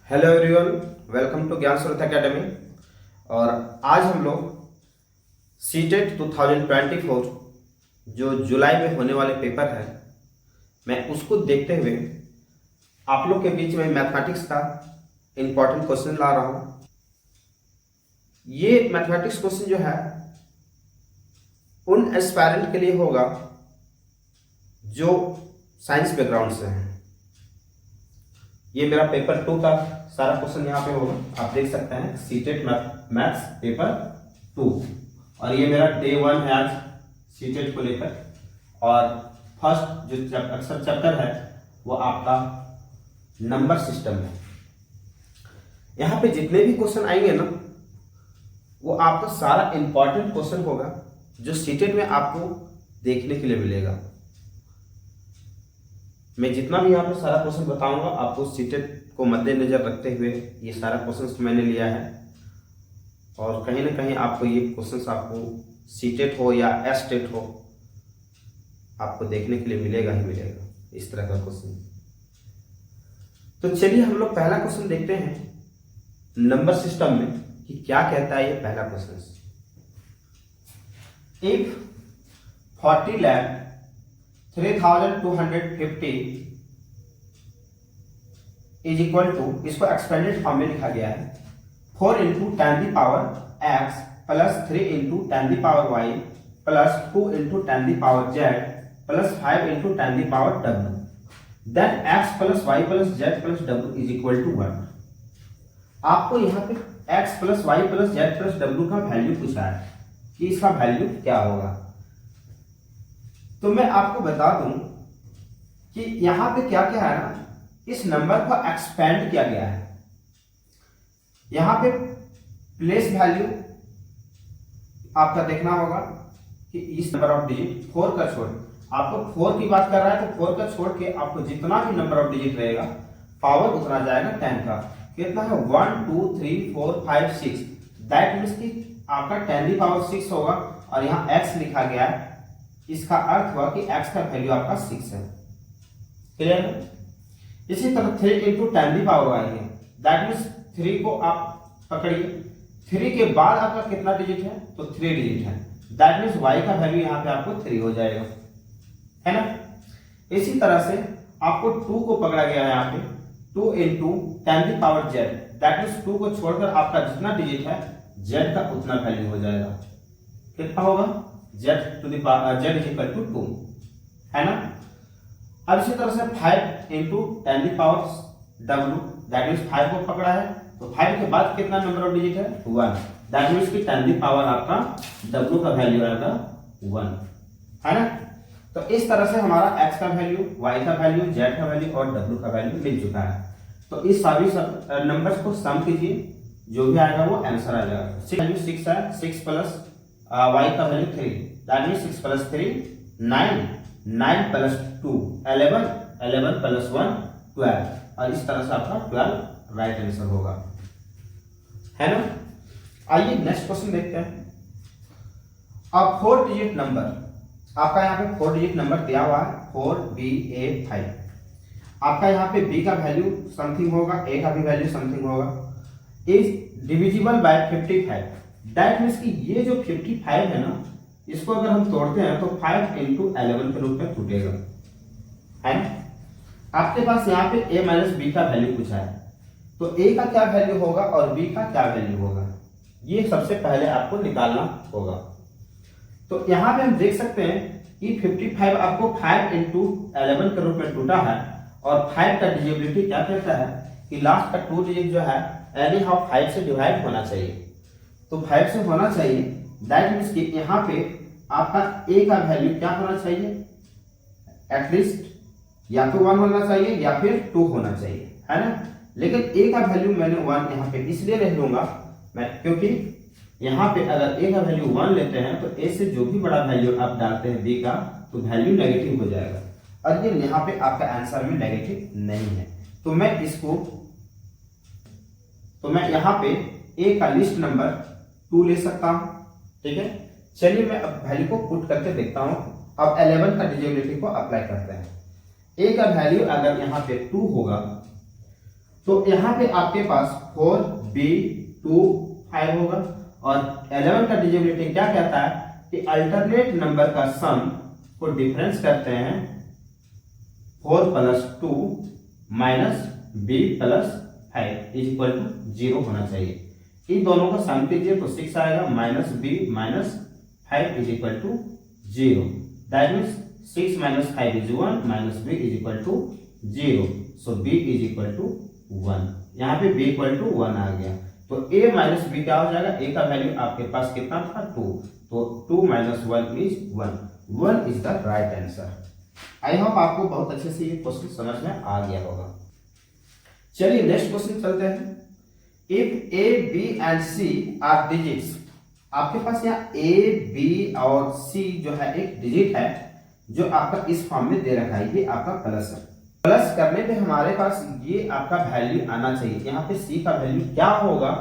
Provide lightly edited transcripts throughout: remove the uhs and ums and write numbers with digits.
Hello everyone, welcome to ज्ञान स्रोत academy. और आज हम लोग सीटेट 2024 जो जुलाई में होने वाले पेपर है, मैं उसको देखते हुए आप लोग के बीच में मैथमेटिक्स का इम्पोर्टेंट क्वेश्चन ला रहा हूँ। ये मैथमेटिक्स क्वेश्चन जो है उन एस्पायरेंट के लिए होगा जो साइंस बैकग्राउंड से हैं। ये मेरा पेपर 2 का सारा क्वेश्चन यहाँ पे होगा, आप देख सकते हैं सीटेट मैथ्स पेपर 2। और ये मेरा डे 1 है आज सीटेट को लेकर। और फर्स्ट जो चैप्टर है वो आपका नंबर सिस्टम है। यहाँ पे जितने भी क्वेश्चन आएंगे ना, वो आपका सारा इंपॉर्टेंट क्वेश्चन होगा जो सीटेट में आपको देखने के लिए मिलेगा। मैं जितना भी यहाँ पे सारा क्वेश्चन बताऊंगा, आपको सीटेट को मद्देनजर रखते हुए ये सारा क्वेश्चंस मैंने लिया है। और कहीं ना कहीं आपको ये क्वेश्चंस आपको सीटेट हो या एस्टेट हो, आपको देखने के लिए मिलेगा ही मिलेगा इस तरह का क्वेश्चन। तो चलिए हम लोग पहला क्वेश्चन देखते हैं नंबर सिस्टम में कि क्या कहता है ये पहला question. If 40,03,250 is equal to, इसको एक्सपेंडेड फॉर्म में लिखा गया है 4 into 10 the power x plus 3 into 10 the power y plus 2 into 10 the power z plus 5 into 10 the power w, then x plus y plus z plus w is equal to 1। आपको यहाँ पे x plus y plus z plus w का value पूछा है कि इसका value क्या होगा। तो मैं आपको बता दूं कि यहाँ पे क्या क्या है ना, इस नंबर को एक्सपेंड किया गया है। यहां पे प्लेस वैल्यू आपका देखना होगा कि इस नंबर ऑफ डिजिट 4 का छोड़, आपको 4 की बात कर रहा है तो 4 का छोड़ के आपको जितना भी नंबर ऑफ डिजिट रहेगा पावर उतना जाएगा 10 का। कितना है 1 2 3 4 5 6, दैट मीन्स कि आपका 10 की पावर 6 होगा। और यहाँ x लिखा गया है, इसका अर्थ हुआ कि x का वैल्यू आपका 6 है। क्लियर है? इसी तरह 3 इंटू 10 दी पावर y है, दैट मीन्स 3 को आप पकड़िए, 3 के बाद आपका कितना डिजिट है तो 3 डिजिट है, दैट मीन्स y का वैल्यू यहाँ पे आपको 3 हो जाएगा, है ना। इसी तरह से आपको 2 को पकड़ा गया है यहाँ पे 2 into 10 the power z, that means 2 को छोड़कर आपका जितना डिजिट है z का उतना वैल्यू हो जाएगा। कितना होगा z to the power z is equal to 2, है ना। अब इसी तरह से 5 into 10 the power w, that means 5 को पकड़ा है तो 5 के बाद कितना नंबर ऑफ डिजिट है 1, दैट मीन्स कि 10 दी पावर आपका w का वैल्यू आएगा 1, है ना। तो इस तरह से हमारा x का वैल्यू, y का वैल्यू, z का वैल्यू और w का वैल्यू मिल चुका है। तो इस सभी नंबर्स को सम कीजिए, जो भी आएगा वो आंसर आ जाएगा। 6 है, 6 प्लस y का value 3, that means 6 plus 3 9, 9 plus 2 11, 11 plus 1 12, और इस तरह से आपका 12 राइट आंसर होगा, है ना। आइए नेक्स्ट क्वेश्चन देखते हैं। अब 4 डिजिट नंबर, आपका यहाँ पे 4 डिजिट नंबर दिया हुआ है 4BA5। आपका यहाँ पे b का वैल्यू समथिंग होगा, a का भी वैल्यू समथिंग होगा, is divisible by 55, that means कि ये जो 55 है ना, इसको अगर हम तोड़ते हैं तो 5 इंटू 11 के रूप में टूटेगा, है ना। आपके पास यहाँ पे a माइनस बी का वैल्यू पूछा है, तो a का क्या वैल्यू होगा और b का क्या वैल्यू होगा, ये सबसे पहले आपको निकालना होगा। तो यहाँ पे हम देख सकते हैं कि 55 आपको 5 इंटू 11 के रूप में टूटा है, और 5 का डिजिबिलिटी क्या कहता है कि लास्ट का 2 डिजिट जो है एनी हाउ 5 से डिवाइड होना चाहिए, तो 5 से होना चाहिए, दैट मीन्स कि यहाँ पे आपका a का वैल्यू क्या होना चाहिए, एटलीस्ट या तो 1 होना चाहिए या फिर 2 होना चाहिए, है ना। लेकिन a का वैल्यू मैंने 1 यहाँ पे इसलिए नहीं लूंगा मैं, क्योंकि यहाँ पे अगर a का वैल्यू 1 लेते हैं तो a से जो भी बड़ा वैल्यू आप डालते हैं b का, तो वैल्यू नेगेटिव हो जाएगा, और ये यहाँ पे आपका आंसर में नेगेटिव नहीं है। तो मैं यहाँ पे a का लिस्ट नंबर 2 ले सकता हूँ, ठीक है। चलिए मैं अब वैल्यू को पुट करके देखता हूँ। अब 11 का डिजिबिलिटी को अप्लाई करते हैं। a का वैल्यू अगर यहाँ पे 2 होगा तो यहाँ पे आपके पास 4 B 2 5 होगा। और 11 का डिजिबिलिटी क्या कहता है कि अल्टरनेट नंबर का सम को डिफरेंस करते हैं 4 + 2 - B + 5 = 0 होना चाहिए। इन दोनों का सम कीजिए तो 6 आएगा, -B - 5 = 0। That means 6 - 5 is 1 - B = 0। So B = 1। यहाँ पे B = 1 आ गया। तो A - B क्या हो जाएगा? A का वैल्यू आपके पास कितना था? 2। तो 2 - 1 is 1। 1 is the right answer. I hope आपको बहुत अच्छे से ये क्वेश्चन समझ में आ गया होगा। चलिए नेक्स्ट क्वेश्चन चलते हैं। If A, B and C are digits, आपके पास यहाँ A, B और C जो है एक डिजिट है जो आपका इस फॉर्म में दे रखा है। ये आपका प्लस है। प्लस करने पे हमारे पास ये आपका वैल्यू आना चाहिए। यहाँ पे C का वैल्यू क्या होगा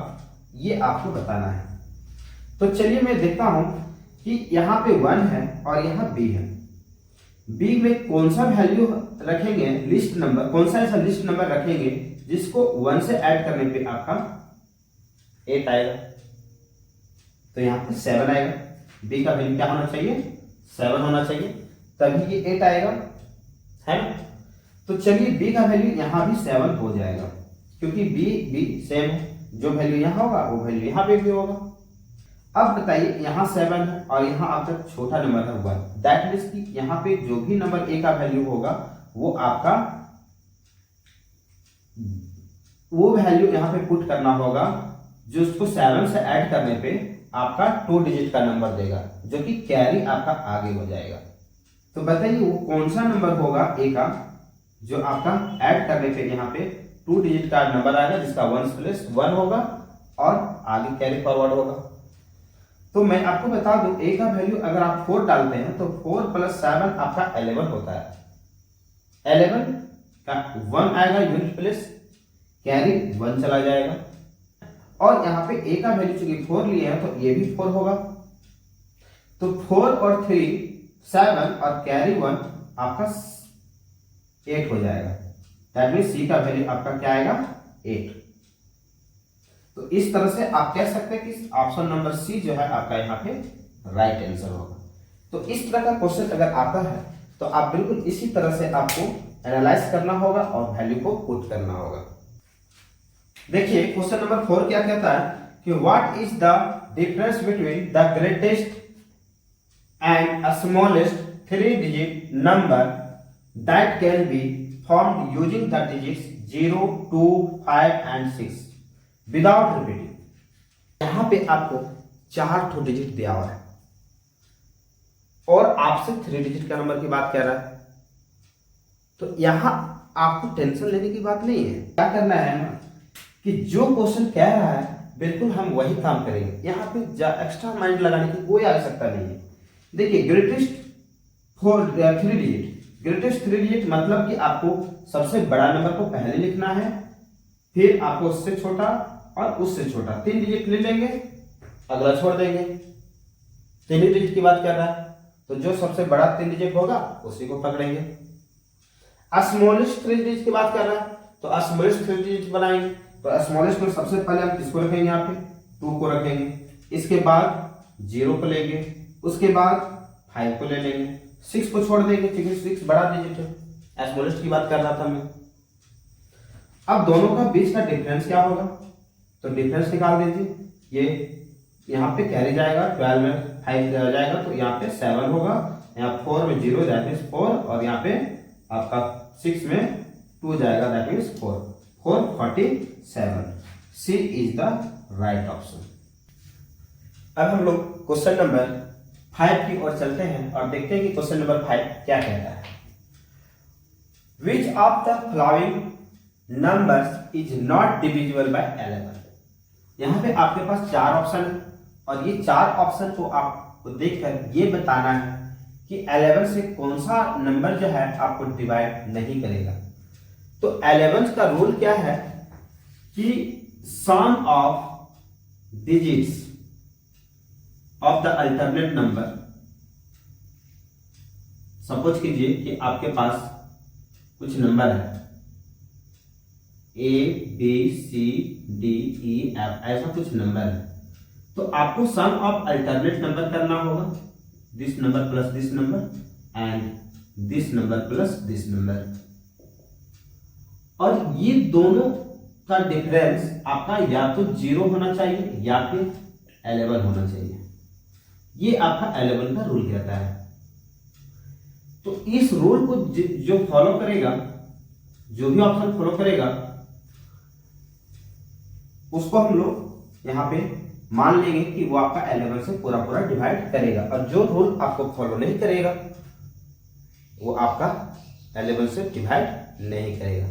ये आपको बताना है। तो चलिए मैं देखता हूं कि यहाँ पे 1 है और यहाँ B है। B में कौन सा वैल्यू रखेंगे, लिस्ट नंबर, कौन सा ऐसा लिस्ट नंबर रखेंगे जिसको 1 से ऐड करने पे आपका 8 आएगा। तो यहाँ पे 7 आएगा। B का वैल्यू क्या होना चाहिए? 7 होना चाहिए, तभी ये 8 आएगा, है ना। तो चलिए B का वैल्यू यहाँ भी 7 हो जाएगा, क्योंकि B सेम है। जो वैल्यू यहाँ होगा वो वैल्यू यहाँ पे भी होगा। अब बताइए यहाँ 7 है और यहाँ आपका छोटा नंबर है 1। दैट मीन्स कि यहाँ पे जो भी नंबर A का वैल्यू होगा वो आपका वो वैल्यू यहाँ पे पुट करना होगा जो उसको 7 से ऐड करने पे आपका 2 डिजिट का नंबर देगा, जो कि कैरी आपका आगे हो जाएगा। तो बताइए वो कौन सा नंबर होगा A का जो आपका ऐड करने पे यहाँ पे 2 डिजिट का नंबर आएगा, जिसका 1 + 1 होगा और आगे कैरी फॉरवर्ड होगा। तो मैं आपको बता दूं A का वैल्यू अगर आप 4 डालते हैं तो 4 + 7 आपका 11 होता है। 11 का 1 आएगा यूनिट प्लेस, कैरी 1 चला जाएगा। और यहाँ पे A का वैल्यू चूंकि 4 लिए हैं तो ये भी 4 होगा। तो 4 और 3 7 और कैरी 1 आपका 8 हो जाएगा। दैट मीन्स C का वैल्यू आपका क्या आएगा? 8। तो इस तरह से आप कह सकते हैं कि ऑप्शन नंबर C जो है आपका यहाँ पे राइट आंसर होगा। तो इस तरह का क्वेश्चन अगर आता है तो आप बिल्कुल इसी तरह से आपको एनालाइज करना होगा और वैल्यू को पुट करना होगा। देखिए क्वेश्चन नंबर 4 क्या कहता है कि what is the difference between the greatest and smallest 3 digit number that can be formed using the digits 0, 2, 5 and 6 without repeating. यहां पे आपको 4 डिजिट दिया हुआ है और आपसे 3 डिजिट का नंबर की बात कर रहा है। तो यहां आपको टेंशन लेने की बात नहीं है। क्या करना है ना कि जो क्वेश्चन कह रहा है बिल्कुल हम वही काम करेंगे। यहाँ पे एक्स्ट्रा माइंड लगाने की कोई आवश्यकता नहीं है। देखिए ग्रेटेस्ट 3 डिजिट, ग्रेटेस्ट 3 डिजिट मतलब कि आपको सबसे बड़ा नंबर को पहले लिखना है, फिर आपको उससे छोटा और उससे छोटा 3 डिजिट ले लेंगे, अगला छोड़ देंगे। 3 डिजिट की बात कर रहा है तो जो सबसे बड़ा 3 डिजिट होगा उसी को पकड़ेंगे। स्मॉलेस्ट 3 डिजिट की बात कर रहा है तो स्मॉलेस्ट 3 डिजिट बनाएंगे। तो स्मॉलेस्ट में सबसे पहले हम किसको रखेंगे? यहाँ पे 2 को रखेंगे, इसके बाद 0 को लेंगे, उसके बाद 5 को ले लेंगे, 6 को छोड़ देंगे क्योंकि 6 बड़ा डिजिट है। स्मॉलेस्ट की बात कर रहा था मैं। अब दोनों का बीच का डिफरेंस क्या होगा? तो डिफरेंस निकाल दीजिए। ये यहाँ पे कैरी जाएगा, 12 में 5 जाएगा तो यहाँ पे 7 होगा, यहाँ 4 में 0 दैट मीन्स 4 और यहाँ पे आपका 6 में 2 जाएगा that means 4 47। C is the right option. अब हम लोग क्वेश्चन नंबर 5 की ओर चलते हैं और देखते हैं कि क्वेश्चन नंबर 5 क्या कहता है। Which of the following numbers is not divisible by 11। यहाँ पे आपके पास 4 ऑप्शन है और ये 4 ऑप्शन को आपको देखकर ये बताना है कि 11 से कौन सा नंबर जो है आपको डिवाइड नहीं करेगा। तो 11 का रूल क्या है कि sum of digits of the alternate number, suppose कीजिए कि आपके पास कुछ नंबर है A B C D E F ऐसा कुछ नंबर है, तो आपको सम ऑफ अल्टरनेट नंबर करना होगा, this number plus this number and this number plus this number, और ये दोनों का डिफरेंस आपका या तो 0 होना चाहिए या फिर 11 होना चाहिए। ये आपका 11 का रूल कहता है। तो इस रूल को जो फॉलो करेगा, जो भी ऑप्शन फॉलो करेगा, उसको हम लोग यहां पे मान लेंगे कि वो आपका 11 से पूरा पूरा डिवाइड करेगा, और जो रूल आपको फॉलो नहीं करेगा वो आपका 11 से डिवाइड नहीं करेगा।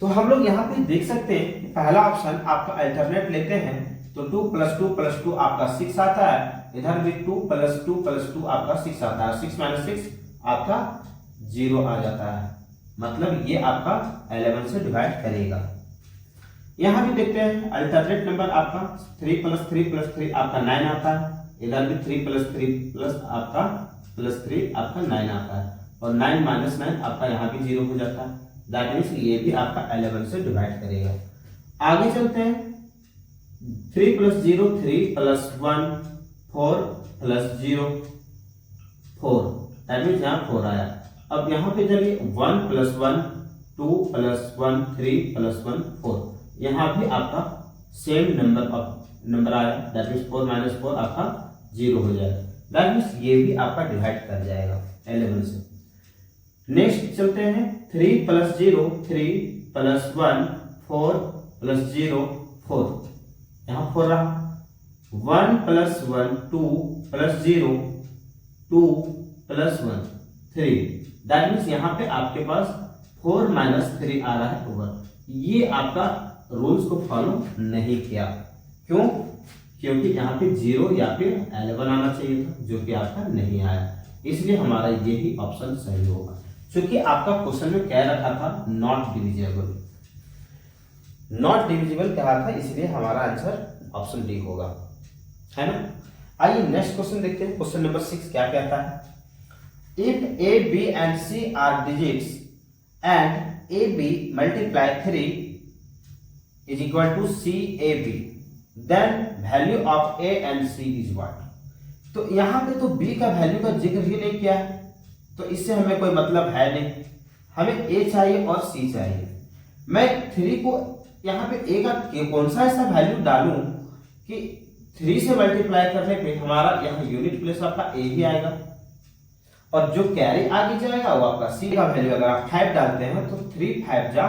तो हम लोग यहाँ पे देख सकते हैं कि पहला ऑप्शन आपका अल्टरनेट लेते हैं तो 2 + 2 + 2 आपका 6 आता है, इधर भी 2 + 2 + 2 आपका 6 आता है, 6 - 6 आपका 0 आ जाता है, मतलब ये आपका 11 से डिवाइड करेगा। यहाँ भी देखते हैं अल्टरनेट नंबर आपका 3 + 3 + 3 आपका 9 आता है, इधर भी 3 + 3 + आपका +3 आपका 9 आता है, और 9 - 9 आपका यहाँ भी 0 हो जाता है, दैट मीन्स ये भी आपका 11 से डिवाइड करेगा। आगे चलते हैं 3 + 0 3 + 1 4 + 0 4, दैट मीन्स यहाँ 4 आया। अब यहाँ पे चलिए 1 + 1 2 + 1 3 + 1 4, यहाँ भी आपका सेम नंबर आया, दैट मीन्स 4 - 4 आपका 0 हो जाएगा, दैट मीन्स ये भी आपका डिवाइड कर जाएगा 11 से। नेक्स्ट चलते हैं 3 + 0 3 + 1 4 + 0 4, यहाँ 4 रहा, 1 + 1 2 + 0 2 + 1 3, दैट मीन्स यहाँ पे आपके पास 4 - 3 आ रहा है ओवर। ये आपका रूल्स को फॉलो नहीं किया, क्यों? क्योंकि यहाँ पे 0 या फिर 11 आना चाहिए था, जो कि आपका नहीं आया, इसलिए हमारा यही ऑप्शन सही होगा। क्योंकि आपका क्वेश्चन में कह रखा था नॉट डिविजिबल, नॉट डिविजिबल कहा था, इसलिए हमारा आंसर ऑप्शन डी होगा, है ना। आइए नेक्स्ट क्वेश्चन देखते हैं। क्वेश्चन नंबर 6 क्या कहता है, if A B and C are digits and A B multiply 3 = C A B, then value of A and C is what. तो यहाँ पे तो बी का वैल्यू का जिक्र ही नहीं किया है, तो इससे हमें कोई मतलब है नहीं, हमें ए चाहिए और सी चाहिए। मैं 3 को यहाँ पे ए का कौन सा ऐसा वैल्यू डालूं कि 3 से मल्टीप्लाई करने पे हमारा यहाँ यूनिट प्लेस आपका ए ही आएगा, और जो कैरी आगे जाएगा वो आपका सी का वैल्यू। अगर आप 5 डालते हैं तो 3 5 जा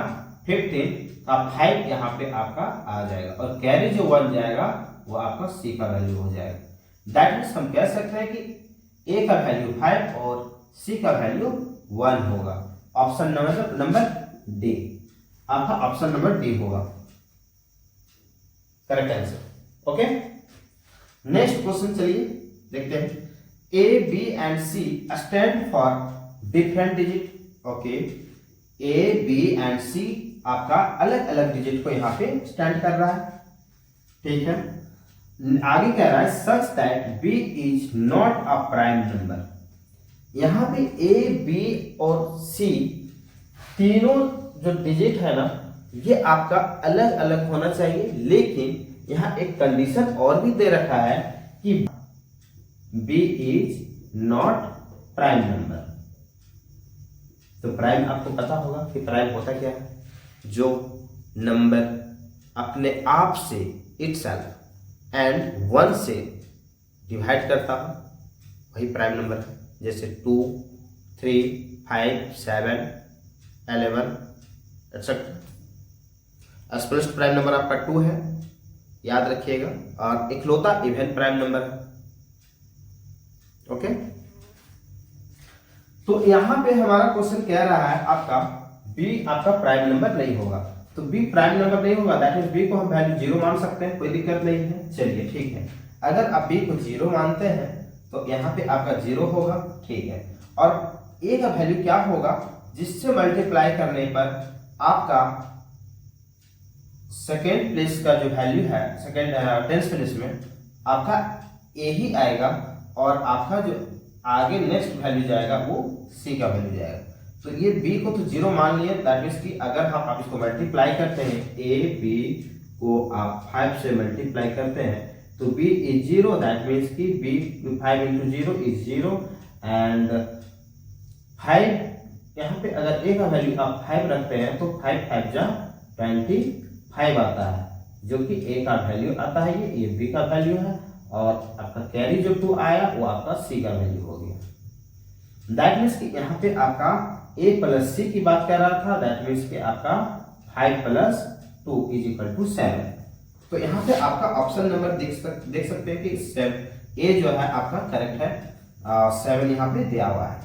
15 का 5 यहाँ पे आपका आ जाएगा, और कैरी जो 1 जाएगा वो आपका सी का वैल्यू हो जाएगा। दैट मीन्स हम कह सकते हैं कि ए का वैल्यू 5 और सी का वैल्यू 1 होगा। ऑप्शन नंबर डी, आपका ऑप्शन नंबर डी होगा correct answer. Okay, next question चलिए देखते हैं। A B and C stand for different digit. Okay, A B and C आपका अलग अलग डिजिट को यहाँ पे स्टैंड कर रहा है, ठीक है। आगे कह रहा है such that B is not a prime number. यहाँ पे ए बी और सी तीनों जो डिजिट है ना, ये आपका अलग अलग होना चाहिए, लेकिन यहाँ एक कंडीशन और भी दे रखा है कि B is not prime number. तो प्राइम आपको पता होगा कि प्राइम होता क्या है, जो नंबर अपने आप से इटसेल्फ एंड 1 से डिवाइड करता हो वही प्राइम नंबर है। जैसे 2 3 5 7 11 एक्सेट्रा। स्पष्ट प्राइम नंबर आपका 2 है, याद रखिएगा, और इकलौता इवन प्राइम नंबर है। ओके, तो यहां पे हमारा क्वेश्चन कह रहा है आपका बी आपका प्राइम नंबर नहीं होगा। तो बी प्राइम नंबर नहीं होगा, दैट मींस बी को हम वैल्यू 0 मान सकते हैं, कोई दिक्कत नहीं है। चलिए ठीक है, अगर आप बी को 0 मानते हैं तो यहाँ पे आपका 0 होगा, ठीक है। और ए का वैल्यू क्या होगा, जिससे मल्टीप्लाई करने पर आपका सेकेंड प्लेस का जो वैल्यू है, सेकेंड टेंस प्लेस में आपका ए ही आएगा, और आपका जो आगे नेक्स्ट वैल्यू जाएगा वो सी का वैल्यू जाएगा। तो ये b को तो 0 मान लिए, दैट मीन्स कि अगर आप इसको मल्टीप्लाई करते हैं, a b को आप 5 से मल्टीप्लाई करते हैं तो b इज 0, दैट मीन्स कि b 5 इंटू 0 इज 0 एंड 5 यहाँ पे अगर a का वैल्यू आप 5 रखते हैं तो 5 5 जा 25 आता है, जो कि a का वैल्यू आता है, ये b का वैल्यू है और आपका कैरी जो 2 आया वो आपका c का वैल्यू हो गया। दैट मीन्स कि यहाँ पे आपका a प्लस c की बात कर रहा था, दैट मीन्स कि आपका 5 प्लस 2 इज इक्वल टू 7। तो यहाँ पे आपका ऑप्शन नंबर देख सकते हैं कि a जो है आपका करेक्ट है, 7 यहाँ पे दिया हुआ है।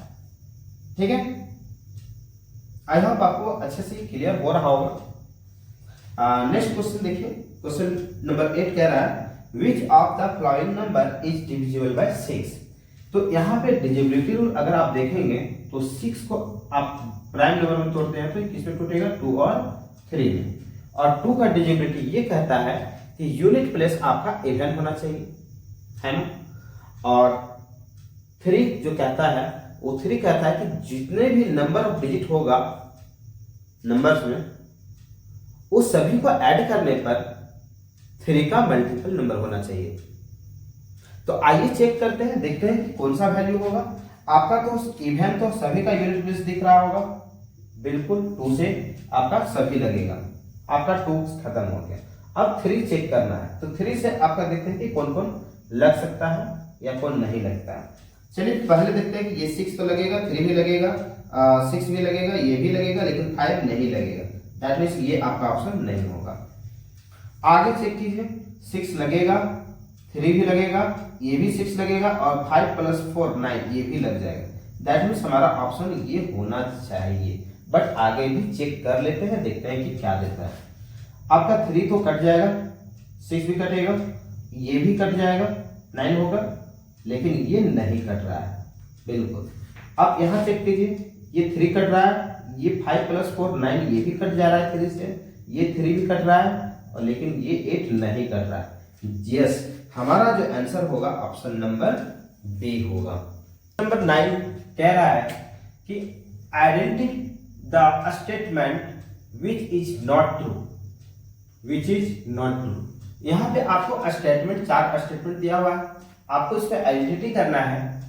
ठीक है, आई होप आपको अच्छे से क्लियर हो रहा होगा। नेक्स्ट क्वेश्चन देखिए, क्वेश्चन नंबर 8 कह रहा है which of the following number is divisible by 6। तो यहाँ पे डिजिबिलिटी रूल अगर आप देखेंगे तो 6 को आप प्राइम नंबर में तोड़ते हैं तो किसमें टूटेगा, 2 और 3 में। और 2 का डिजिबिलिटी ये कहता है कि यूनिट प्लेस आपका इवन होना चाहिए, है ना। और 3 जो कहता है वो 3 कहता है कि जितने भी नंबर ऑफ डिजिट होगा नंबर्स में उस सभी को ऐड करने पर 3 का मल्टीपल नंबर होना चाहिए। तो आइए चेक करते हैं, देखते हैं कि कौन सा वैल्यू होगा आपका। तो इवन तो सभी का यूनिट प्लेस दिख रहा होगा, बिल्कुल 2 से आपका सभी लगेगा, आपका 2 खत्म हो गया। अब 3 चेक करना है, तो 3 से आपका देखते हैं कि कौन कौन लग सकता है या कौन नहीं लगता है। चलिए पहले देखते हैं कि ये 6 तो लगेगा, 3 भी लगेगा, 6 भी लगेगा, ये भी लगेगा, लेकिन 5 नहीं लगेगा, दैट मीन्स ये आपका ऑप्शन नहीं होगा। आगे चेक कीजिए, 6 लगेगा, 3 भी लगेगा, ये भी 6 लगेगा और 5 प्लस 4 9 ये भी लग जाएगा, दैट मीन्स हमारा ऑप्शन ये होना चाहिए। बट आगे भी चेक कर लेते हैं, देखते हैं कि क्या देता है। आपका 3 तो कट जाएगा, 6 भी कटेगा, ये भी कट जाएगा, 9 होगा, लेकिन ये नहीं कट रहा है बिल्कुल। अब यहाँ चेक कीजिए, ये 3 कट रहा है, ये 5 प्लस 4 9 ये भी कट जा रहा है 3 से, ये 3 भी कट रहा है और लेकिन ये 8 नहीं कट रहा है। यस, हमारा जो आंसर होगा ऑप्शन नंबर बी होगा। नंबर 9 कह रहा है कि identify the statement which is not true, which is not true. यहाँ पे आपको स्टेटमेंट 4 स्टेटमेंट दिया हुआ है, आपको इस पे आइडेंटिटी करना है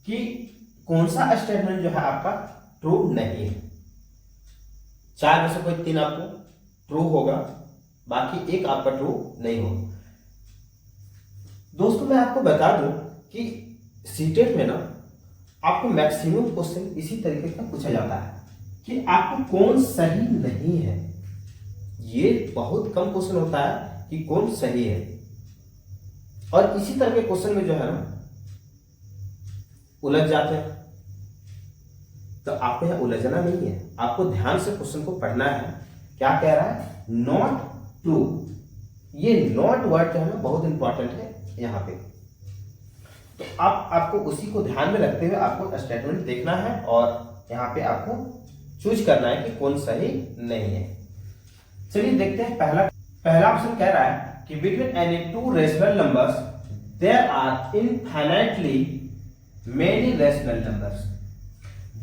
कि कौन सा स्टेटमेंट जो है आपका ट्रू नहीं है। 4 में से कोई 3 आपको ट्रू होगा, बाकी 1 आपका ट्रू नहीं होगा। दोस्तों मैं आपको बता दूं कि सीटेट में ना आपको मैक्सिमम क्वेश्चन इसी तरीके का पूछा जाता है कि आपको कौन सही नहीं है। ये बहुत कम क्वेश्चन होता है कि कौन सही है, और इसी तरह के क्वेश्चन में जो है ना उलझ जाते हैं। तो आपको यहां उलझना नहीं है, आपको ध्यान से क्वेश्चन को पढ़ना है। क्या कह रहा है, नॉट ट्रू। ये नॉट वर्ड जो है ना बहुत इंपॉर्टेंट है यहाँ पे। तो आपको उसी को ध्यान में रखते हुए आपको स्टेटमेंट देखना है और यहाँ पे आपको चूज करना है कि कौन सही नहीं है। चलिए देखते हैं, पहला ऑप्शन कह रहा है कि between any 2 rational numbers there are infinitely many rational numbers.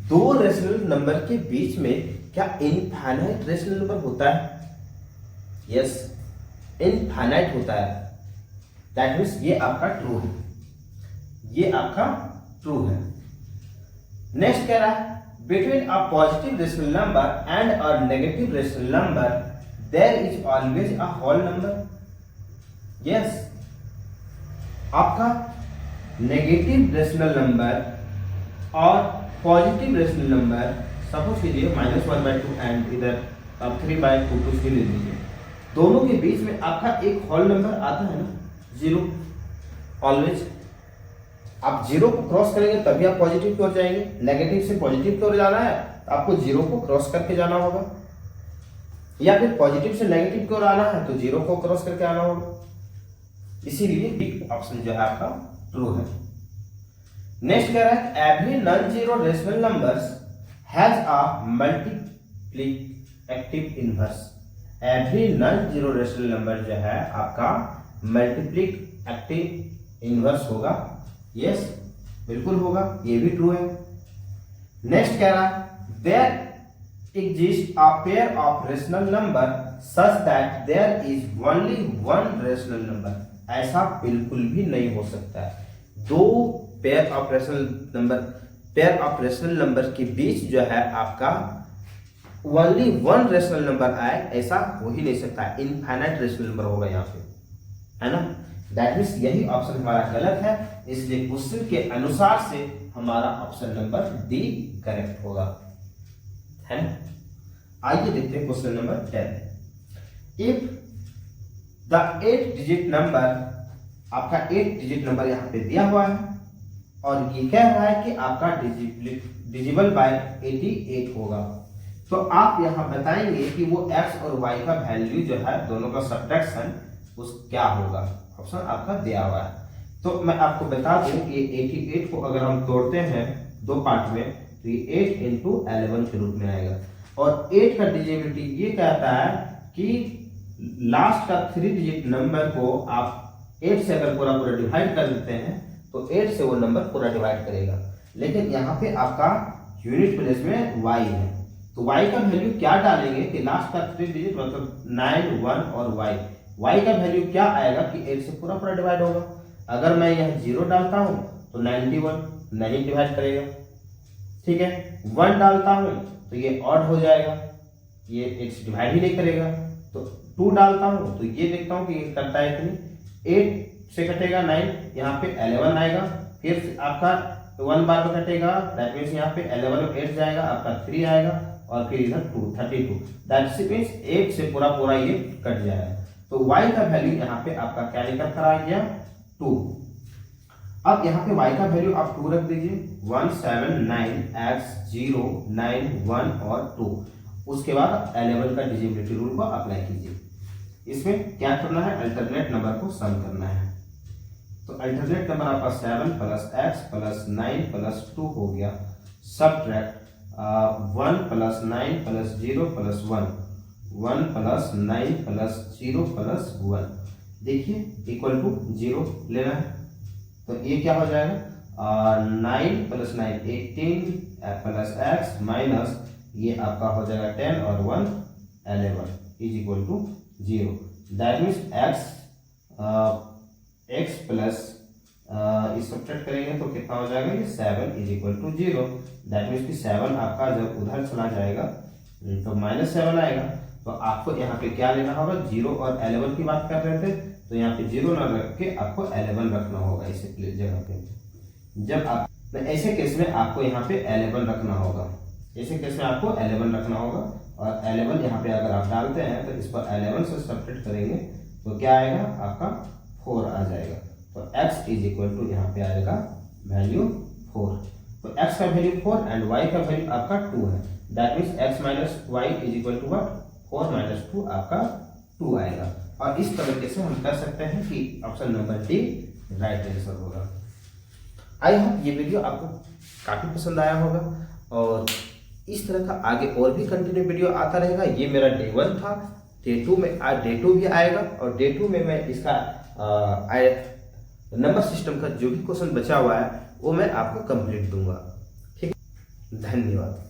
2 rational number के बीच में क्या इनफाइनाइट रेशनल नंबर होता है? यस, इनफाइनाइट होता है, दैट मीन्स ये आपका ट्रू है, ये आपका ट्रू है। नेक्स्ट कह रहा है between a positive rational number and a negative rational number there is always a whole number. Yes, आपका नेगेटिव रेशनल नंबर और पॉजिटिव रेशनल नंबर, सपोज कीजिए -1/2 एंड इधर आप 3/2 कुछ भी ले लीजिए, दोनों के बीच में आपका एक होल नंबर आता है ना, 0। ऑलवेज आप 0 को क्रॉस करेंगे तभी आप पॉजिटिव की ओर जाएंगे। नेगेटिव से पॉजिटिव की ओर जाना है तो आपको 0 को क्रॉस करके जाना होगा, या फिर पॉजिटिव से नेगेटिव की ओर आना है तो 0 को क्रॉस करके आना होगा। इसीलिए बी ऑप्शन जो है आपका ट्रू है। नेक्स्ट कह रहा है every non zero rational numbers has a multiplicative inverse. Every non zero rational number जो है आपका मल्टीप्लिकेटिव इनवर्स होगा। यस, बिल्कुल होगा, ये भी ट्रू है। नेक्स्ट कह रहा है there exists a pair of rational number such that there is only one rational number। ऐसा बिल्कुल भी नहीं हो सकता है। दो पेयर ऑफ रेशनल नंबर के बीच जो है आपका ओनली वन रेशनल नंबर आए, ऐसा हो ही नहीं सकता। इनफाइनाइट रेशनल नंबर होगा यहाँ पे, है ना। दैट मीन्स यही ऑप्शन हमारा गलत है, इसलिए क्वेश्चन के अनुसार से हमारा ऑप्शन नंबर डी करेक्ट होगा, है ना। आइए देखते हैं question number 10। If the 8 digit number, आपका 8 डिजिट नंबर यहाँ पे दिया हुआ है और ये कह रहा है कि आपका डिजिबल बाय 88 होगा, तो आप यहाँ बताएंगे कि वो x और y का वैल्यू जो है दोनों का सब्ट्रैक्शन उस क्या होगा। ऑप्शन आपका दिया हुआ है, तो मैं आपको बता दूं कि 88 को अगर हम तोड़ते हैं दो पार्ट में तो ये 8 इंटू 11 के रूप में आएगा। और 8 का डिजिबिलिटी ये कहता है कि लास्ट का 3 डिजिट नंबर को आप 8 से अगर पूरा डिवाइड कर देते हैं तो 8 से वो नंबर पूरा डिवाइड करेगा। लेकिन यहाँ पे आपका यूनिट प्लेस में y है, तो y का वैल्यू क्या डालेंगे कि लास्ट का 3 डिजिट मतलब 9, 1 और y का वैल्यू क्या आएगा कि 8 से पूरा डिवाइड होगा। अगर मैं यहाँ 0 डालता हूँ तो 91 नहीं डिवाइड करेगा, ठीक है। 1 डालता हूँ तो ये ऑड हो जाएगा, ये 8 से डिवाइड ही नहीं करेगा। तो 2 डालता हूँ तो ये देखता हूँ कि ये करता है कितनी, 8 से कटेगा 9, यहाँ पे 11 आएगा, फिर आपका 1 बार में कटेगा, दैट मीन्स यहाँ पे 11 में 8 जाएगा, आपका 3 आएगा और फिर इधर 2 32, दैट मीन्स 8 से पूरा ये कट जाएगा। तो y का वैल्यू यहाँ पे आपका क्या निकल कर आ गया 2। अब यहाँ पे y का वैल्यू आप 2 रख दीजिए, 179 x 0 9 1 और 2। उसके बाद 11 का डिजिबिलिटी रूल को अप्लाई कीजिए। इसमें क्या करना है, अल्टरनेट नंबर को सम करना है। तो अल्टरनेट नंबर आपका 7 प्लस x प्लस 9 प्लस 2 हो गया, subtract 1 plus 9 plus 0 plus 1, 1 plus 9 plus 0 plus 1, देखिए इक्वल टू 0 लेना है। तो ये क्या हो जाएगा 9 प्लस 9 18 प्लस x माइनस ये आपका हो जाएगा 10 और 1 11 is equal to 0। That means x plus इस सब्ट्रैक्ट करेंगे तो कितना हो जाएगा, ये 7 is equal to 0। That means कि 7 आपका जब उधर चला जाएगा तो -7 आएगा। तो आपको यहाँ पे क्या लेना होगा, 0 और 11 की बात कर रहे थे तो यहाँ पे 0 ना रख के आपको 11 रखना होगा इस जगह पे। जब आप ऐसे केस में आपको यहाँ पे 11 रखना होगा, ऐसे केस में आपको 11 रखना होगा और 11 यहाँ पे अगर आप डालते हैं तो इस पर 11 से सब्ट्रैक्ट करेंगे तो क्या आएगा आपका 4 आ जाएगा। तो x इज इक्वल टू यहाँ पे आएगा वैल्यू 4। तो x का वैल्यू 4 एंड y का वैल्यू आपका 2 है, that means x minus y is equal to what, 4 minus 2 आपका 2 आएगा। और इस तरीके से हम कर सकते हैं कि option number D right answer होगा। आई होप ये वीडियो आपको काफ़ी पसंद आया होगा और इस तरह का आगे और भी कंटिन्यू वीडियो आता रहेगा। ये मेरा डे 1 था, डे 2 में डे 2 भी आएगा और डे 2 में मैं इसका नंबर सिस्टम का जो भी क्वेश्चन बचा हुआ है वो मैं आपको कंप्लीट दूंगा। ठीक, धन्यवाद।